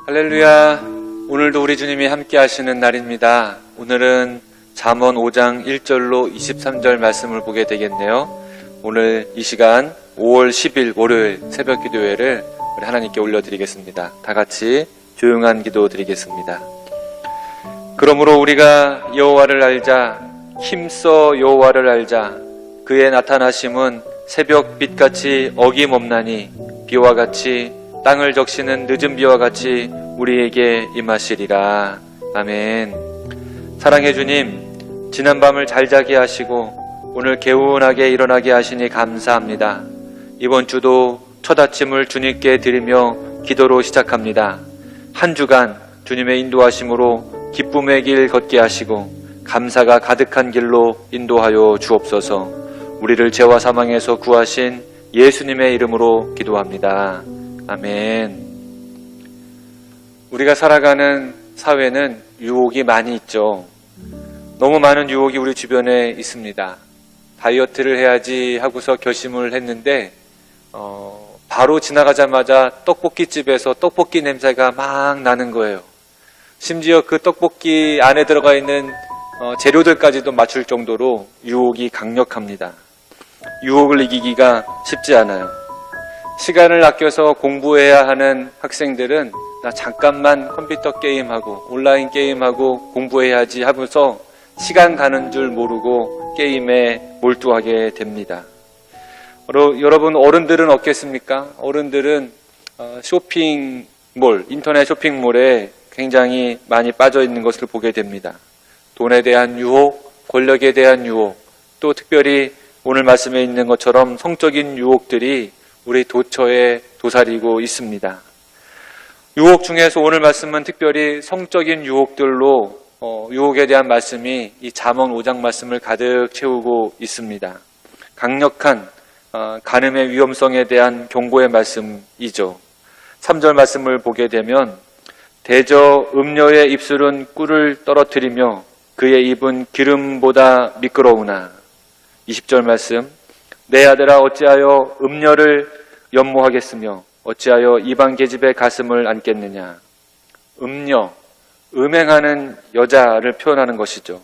할렐루야. 오늘도 우리 주님이 함께 하시는 날입니다. 오늘은 잠언 5장 1절로 23절 말씀을 보게 되겠네요. 오늘 이 시간 5월 10일 월요일 새벽 기도회를 우리 하나님께 올려드리겠습니다. 다 같이 조용한 기도 드리겠습니다. 그러므로 우리가 여호와를 알자, 힘써 여호와를 알자. 그의 나타나심은 새벽 빛같이 어김없나니 비와 같이 땅을 적시는 늦은 비와 같이 우리에게 임하시리라. 아멘. 사랑해 주님, 지난 밤을 잘 자게 하시고 오늘 개운하게 일어나게 하시니 감사합니다. 이번 주도 첫 아침을 주님께 드리며 기도로 시작합니다. 한 주간 주님의 인도하심으로 기쁨의 길 걷게 하시고 감사가 가득한 길로 인도하여 주옵소서. 우리를 죄와 사망에서 구하신 예수님의 이름으로 기도합니다. 아멘. 우리가 살아가는 사회는 유혹이 많이 있죠. 너무 많은 유혹이 우리 주변에 있습니다. 다이어트를 해야지 하고서 결심을 했는데 바로 지나가자마자 떡볶이집에서 떡볶이 냄새가 막 나는 거예요. 심지어 그 떡볶이 안에 들어가 있는 재료들까지도 맞출 정도로 유혹이 강력합니다. 유혹을 이기기가 쉽지 않아요. 시간을 아껴서 공부해야 하는 학생들은 나 잠깐만 컴퓨터 게임하고 온라인 게임하고 공부해야지 하면서 시간 가는 줄 모르고 게임에 몰두하게 됩니다. 여러분 어른들은 어떻겠습니까? 어른들은 쇼핑몰, 인터넷 쇼핑몰에 굉장히 많이 빠져 있는 것을 보게 됩니다. 돈에 대한 유혹, 권력에 대한 유혹, 또 특별히 오늘 말씀에 있는 것처럼 성적인 유혹들이 우리 도처에 도사리고 있습니다. 유혹 중에서 오늘 말씀은 특별히 성적인 유혹들로 유혹에 대한 말씀이 이 잠언 5장 말씀을 가득 채우고 있습니다. 강력한 간음의 위험성에 대한 경고의 말씀이죠. 3절 말씀을 보게 되면 대저 음녀의 입술은 꿀을 떨어뜨리며 그의 입은 기름보다 미끄러우나. 20절 말씀, 내 아들아 어찌하여 음녀를 연모하겠으며 어찌하여 이방 계집의 가슴을 안겠느냐. 음녀, 음행하는 여자를 표현하는 것이죠.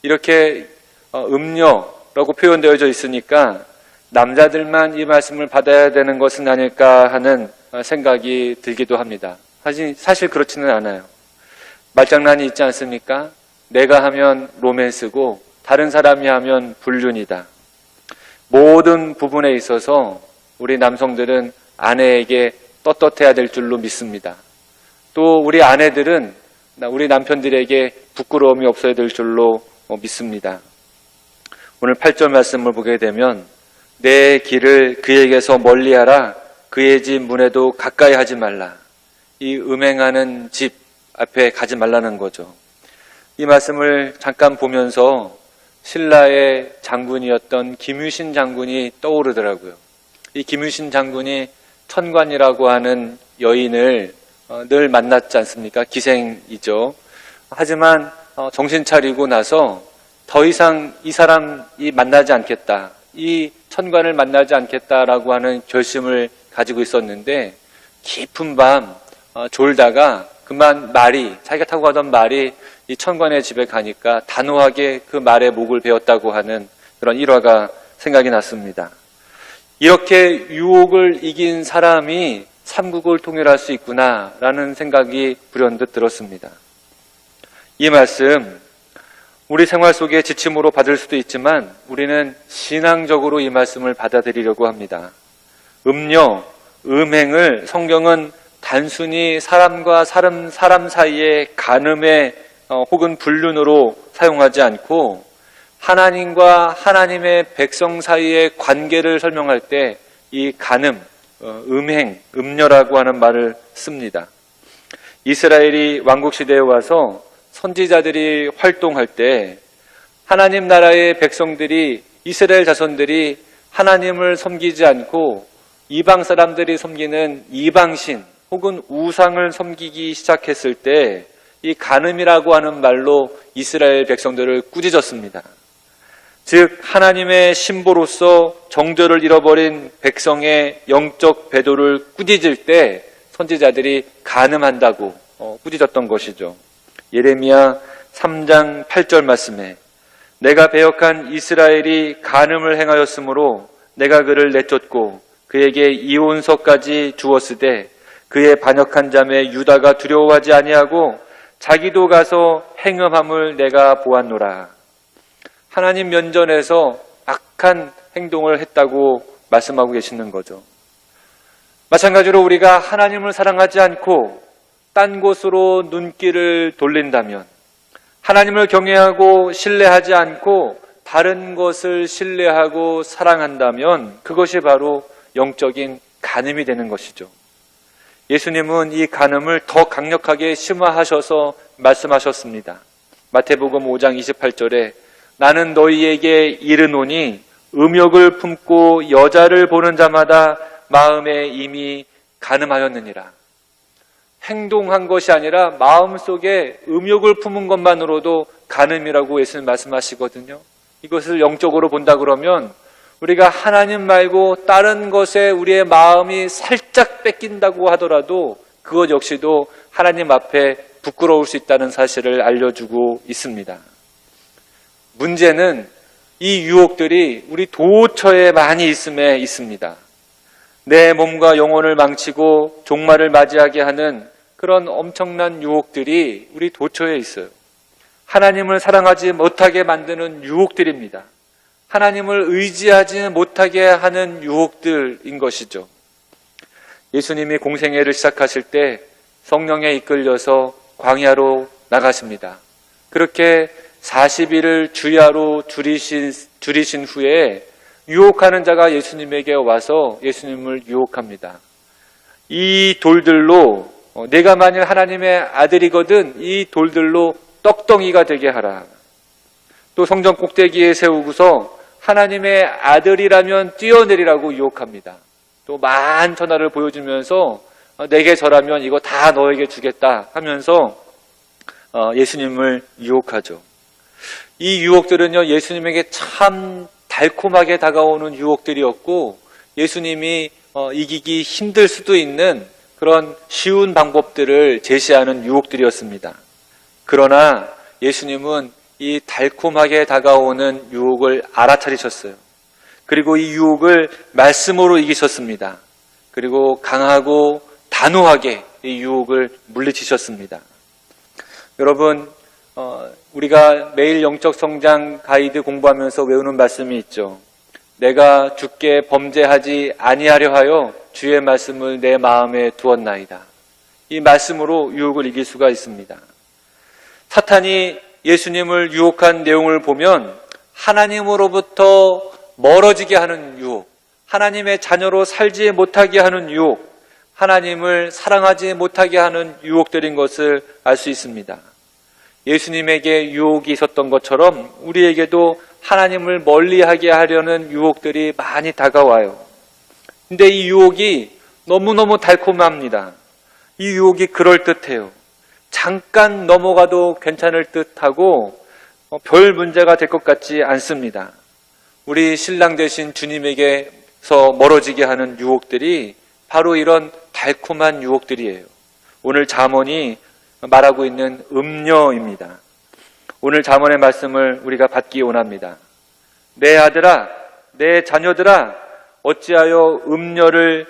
이렇게 음녀라고 표현되어져 있으니까 남자들만 이 말씀을 받아야 되는 것은 아닐까 하는 생각이 들기도 합니다. 사실 그렇지는 않아요. 말장난이 있지 않습니까? 내가 하면 로맨스고 다른 사람이 하면 불륜이다. 모든 부분에 있어서 우리 남성들은 아내에게 떳떳해야 될 줄로 믿습니다. 또 우리 아내들은 우리 남편들에게 부끄러움이 없어야 될 줄로 믿습니다. 오늘 8절 말씀을 보게 되면 내 길을 그에게서 멀리하라. 그의 집 문에도 가까이 하지 말라. 이 음행하는 집 앞에 가지 말라는 거죠. 이 말씀을 잠깐 보면서 신라의 장군이었던 김유신 장군이 떠오르더라고요. 이 김유신 장군이 천관이라고 하는 여인을 늘 만났지 않습니까? 기생이죠. 하지만 정신 차리고 나서 더 이상 이 사람이 만나지 않겠다. 이 천관을 만나지 않겠다라고 하는 결심을 가지고 있었는데 깊은 밤 졸다가 그만 자기가 타고 가던 말이 이 천관의 집에 가니까 단호하게 그 말의 목을 베었다고 하는 그런 일화가 생각이 났습니다. 이렇게 유혹을 이긴 사람이 삼국을 통일할 수 있구나라는 생각이 불현듯 들었습니다. 이 말씀 우리 생활 속에 지침으로 받을 수도 있지만 우리는 신앙적으로 이 말씀을 받아들이려고 합니다. 음녀, 음행을 성경은 단순히 사람과 사람 사이의 간음의 혹은 불륜으로 사용하지 않고 하나님과 하나님의 백성 사이의 관계를 설명할 때 이 간음, 음행, 음녀라고 하는 말을 씁니다. 이스라엘이 왕국시대에 와서 선지자들이 활동할 때 하나님 나라의 백성들이 이스라엘 자손들이 하나님을 섬기지 않고 이방 사람들이 섬기는 이방신 혹은 우상을 섬기기 시작했을 때 이 간음이라고 하는 말로 이스라엘 백성들을 꾸짖었습니다. 즉 하나님의 신보로서 정절을 잃어버린 백성의 영적 배도를 꾸짖을 때 선지자들이 간음한다고 꾸짖었던 것이죠. 예레미야 3장 8절 말씀에 내가 배역한 이스라엘이 간음을 행하였으므로 내가 그를 내쫓고 그에게 이혼서까지 주었으되 그의 반역한 자매 유다가 두려워하지 아니하고 자기도 가서 행음함을 내가 보았노라. 하나님 면전에서 악한 행동을 했다고 말씀하고 계시는 거죠. 마찬가지로 우리가 하나님을 사랑하지 않고 딴 곳으로 눈길을 돌린다면, 하나님을 경외하고 신뢰하지 않고 다른 것을 신뢰하고 사랑한다면 그것이 바로 영적인 간음이 되는 것이죠. 예수님은 이 간음을 더 강력하게 심화하셔서 말씀하셨습니다. 마태복음 5장 28절에 나는 너희에게 이르노니 음욕을 품고 여자를 보는 자마다 마음에 이미 간음하였느니라. 행동한 것이 아니라 마음속에 음욕을 품은 것만으로도 간음이라고 예수님 말씀하시거든요. 이것을 영적으로 본다 그러면 우리가 하나님 말고 다른 것에 우리의 마음이 살짝 뺏긴다고 하더라도 그것 역시도 하나님 앞에 부끄러울 수 있다는 사실을 알려주고 있습니다. 문제는 이 유혹들이 우리 도처에 많이 있음에 있습니다. 내 몸과 영혼을 망치고 종말을 맞이하게 하는 그런 엄청난 유혹들이 우리 도처에 있어요. 하나님을 사랑하지 못하게 만드는 유혹들입니다. 하나님을 의지하지 못하게 하는 유혹들인 것이죠. 예수님이 공생애를 시작하실 때 성령에 이끌려서 광야로 나가십니다. 그렇게 40일을 주야로 줄이신 후에 유혹하는 자가 예수님에게 와서 예수님을 유혹합니다. 이 돌들로 내가 만일 하나님의 아들이거든 이 돌들로 떡덩이가 되게 하라. 또 성전 꼭대기에 세우고서 하나님의 아들이라면 뛰어내리라고 유혹합니다. 또 만천하를 보여주면서 내게 절하면 이거 다 너에게 주겠다 하면서 예수님을 유혹하죠. 이 유혹들은요, 예수님에게 참 달콤하게 다가오는 유혹들이었고 예수님이 이기기 힘들 수도 있는 그런 쉬운 방법들을 제시하는 유혹들이었습니다. 그러나 예수님은 이 달콤하게 다가오는 유혹을 알아차리셨어요. 그리고 이 유혹을 말씀으로 이기셨습니다. 그리고 강하고 단호하게 이 유혹을 물리치셨습니다. 여러분, 우리가 매일 영적 성장 가이드 공부하면서 외우는 말씀이 있죠. 내가 주께 범죄하지 아니하려 하여 주의 말씀을 내 마음에 두었나이다. 이 말씀으로 유혹을 이길 수가 있습니다. 사탄이 예수님을 유혹한 내용을 보면 하나님으로부터 멀어지게 하는 유혹, 하나님의 자녀로 살지 못하게 하는 유혹, 하나님을 사랑하지 못하게 하는 유혹들인 것을 알 수 있습니다. 예수님에게 유혹이 있었던 것처럼 우리에게도 하나님을 멀리하게 하려는 유혹들이 많이 다가와요. 근데 이 유혹이 너무너무 달콤합니다. 이 유혹이 그럴듯해요. 잠깐 넘어가도 괜찮을 듯하고 별 문제가 될 것 같지 않습니다. 우리 신랑 되신 주님에게서 멀어지게 하는 유혹들이 바로 이런 달콤한 유혹들이에요. 오늘 잠언이 말하고 있는 음녀입니다. 오늘 잠언의 말씀을 우리가 받기 원합니다. 내 아들아, 내 자녀들아, 어찌하여 음녀를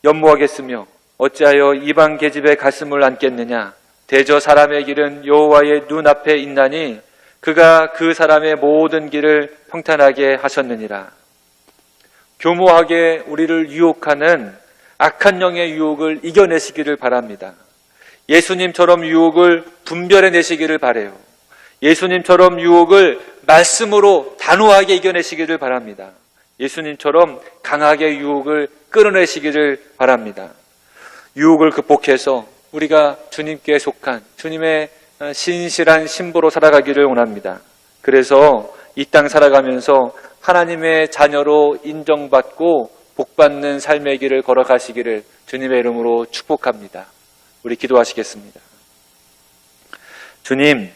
연모하겠으며 어찌하여 이방 계집의 가슴을 안겠느냐. 대저 사람의 길은 여호와의 눈앞에 있나니 그가 그 사람의 모든 길을 평탄하게 하셨느니라. 교모하게 우리를 유혹하는 악한 영의 유혹을 이겨내시기를 바랍니다. 예수님처럼 유혹을 분별해내시기를 바라요. 예수님처럼 유혹을 말씀으로 단호하게 이겨내시기를 바랍니다. 예수님처럼 강하게 유혹을 끌어내시기를 바랍니다. 유혹을 극복해서 우리가 주님께 속한 주님의 신실한 신부로 살아가기를 원합니다. 그래서 이 땅 살아가면서 하나님의 자녀로 인정받고 복받는 삶의 길을 걸어가시기를 주님의 이름으로 축복합니다. 우리 기도하시겠습니다. 주님,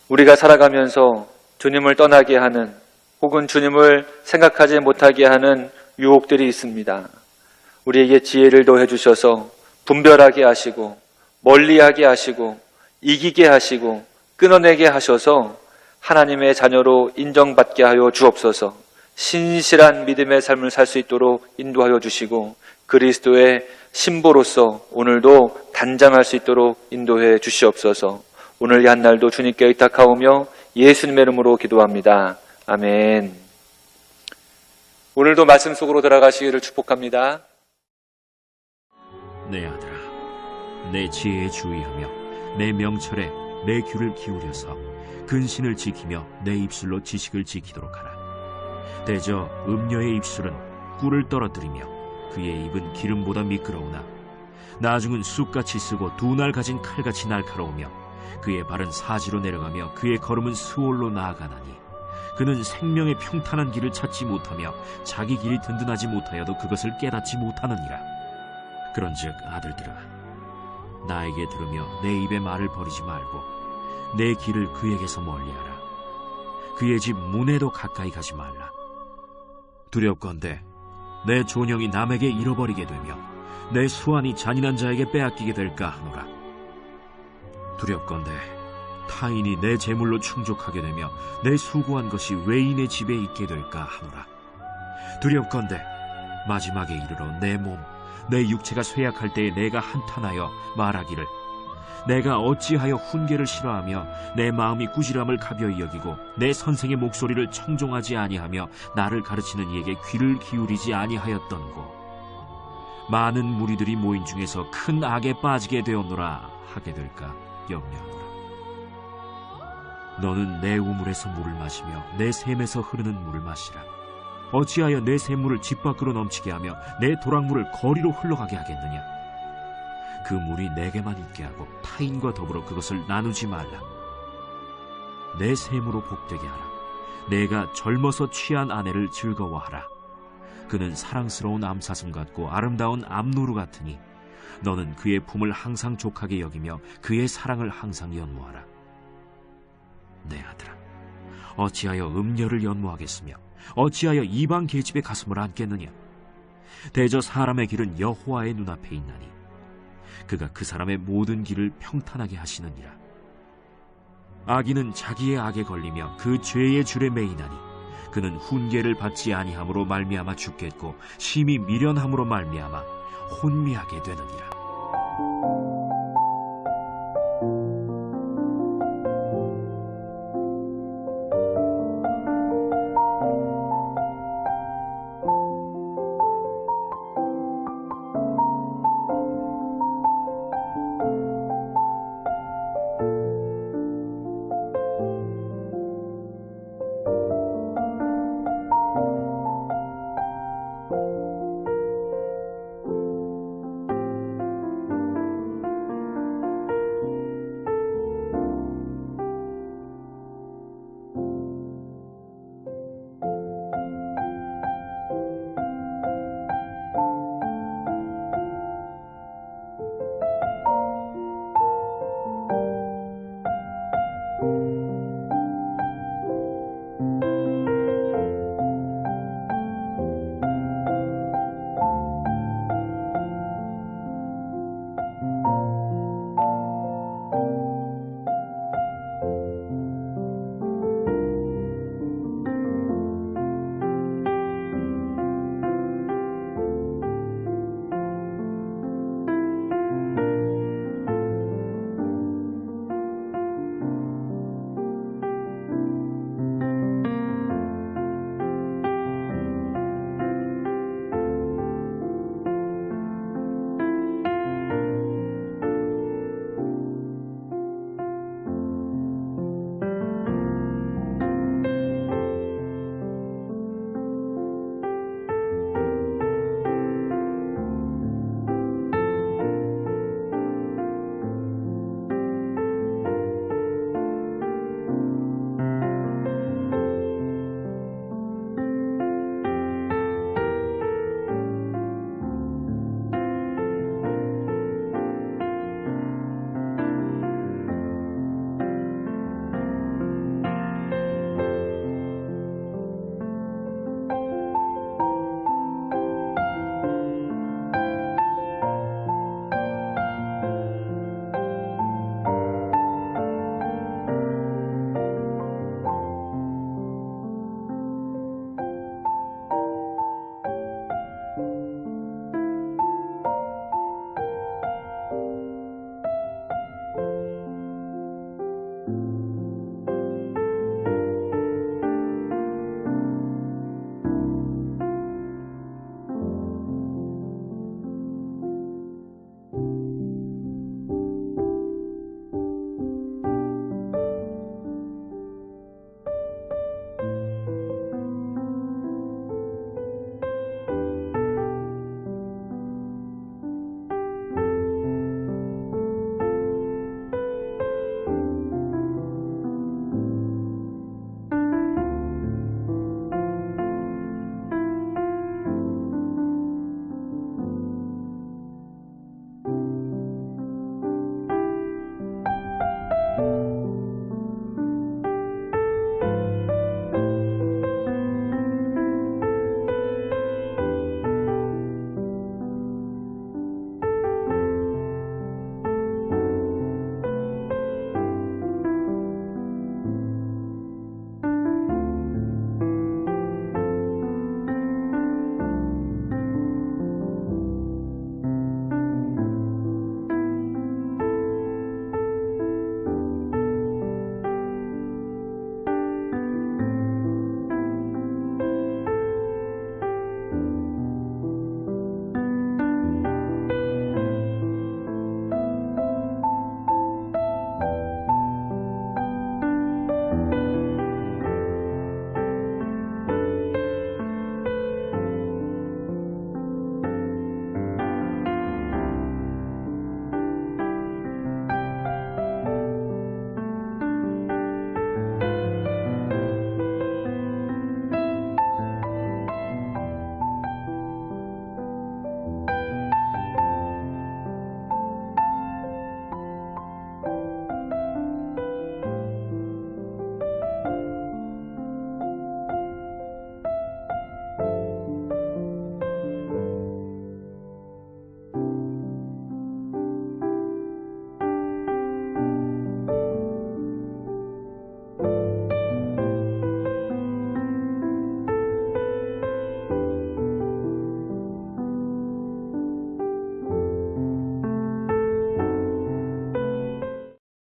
우리가 살아가면서 주님을 떠나게 하는 혹은 주님을 생각하지 못하게 하는 유혹들이 있습니다. 우리에게 지혜를 더해 주셔서 분별하게 하시고 멀리하게 하시고 이기게 하시고 끊어내게 하셔서 하나님의 자녀로 인정받게 하여 주옵소서. 신실한 믿음의 삶을 살 수 있도록 인도하여 주시고 그리스도의 신보로서 오늘도 단장할 수 있도록 인도해 주시옵소서. 오늘 이 한날도 주님께 의탁하오며 예수님의 이름으로 기도합니다. 아멘. 오늘도 말씀 속으로 들어가시기를 축복합니다. 내 아들아, 내 지혜에 주의하며 내 명철에 내 귀를 기울여서 근신을 지키며 내 입술로 지식을 지키도록 하라. 대저 음녀의 입술은 꿀을 떨어뜨리며 그의 입은 기름보다 미끄러우나 나중은 쑥같이 쓰고 두 날 가진 칼같이 날카로우며 그의 발은 사지로 내려가며 그의 걸음은 수월로 나아가나니 그는 생명의 평탄한 길을 찾지 못하며 자기 길이 든든하지 못하여도 그것을 깨닫지 못하느니라. 그런즉 아들들아, 나에게 들으며 내 입의 말을 버리지 말고 내 길을 그에게서 멀리하라. 그의 집 문에도 가까이 가지 말라. 두렵건대 내 존영이 남에게 잃어버리게 되며 내 수완이 잔인한 자에게 빼앗기게 될까 하노라. 두렵건대 타인이 내 재물로 충족하게 되며 내 수고한 것이 외인의 집에 있게 될까 하노라. 두렵건대 마지막에 이르러 내 몸, 내 육체가 쇠약할 때에 내가 한탄하여 말하기를 내가 어찌하여 훈계를 싫어하며 내 마음이 꾸지람을 가벼이 여기고 내 선생의 목소리를 청종하지 아니하며 나를 가르치는 이에게 귀를 기울이지 아니하였던고. 많은 무리들이 모인 중에서 큰 악에 빠지게 되었노라 하게 될까 염려하노라. 너는 내 우물에서 물을 마시며 내 샘에서 흐르는 물을 마시라. 어찌하여 내 샘물을 집 밖으로 넘치게 하며 내 도랑물을 거리로 흘러가게 하겠느냐. 그 물이 내게만 있게 하고 타인과 더불어 그것을 나누지 말라. 내 샘으로 복되게 하라. 내가 젊어서 취한 아내를 즐거워하라. 그는 사랑스러운 암사슴 같고 아름다운 암노루 같으니 너는 그의 품을 항상 족하게 여기며 그의 사랑을 항상 연모하라. 내 아들아, 어찌하여 음녀를 연모하겠으며 어찌하여 이방 계집의 가슴을 안겠느냐. 대저 사람의 길은 여호와의 눈앞에 있나니 그가 그 사람의 모든 길을 평탄하게 하시느니라. 악인은 자기의 악에 걸리며 그 죄의 줄에 매이나니 그는 훈계를 받지 아니함으로 말미암아 죽겠고 심히 미련함으로 말미암아 혼미하게 되느니라.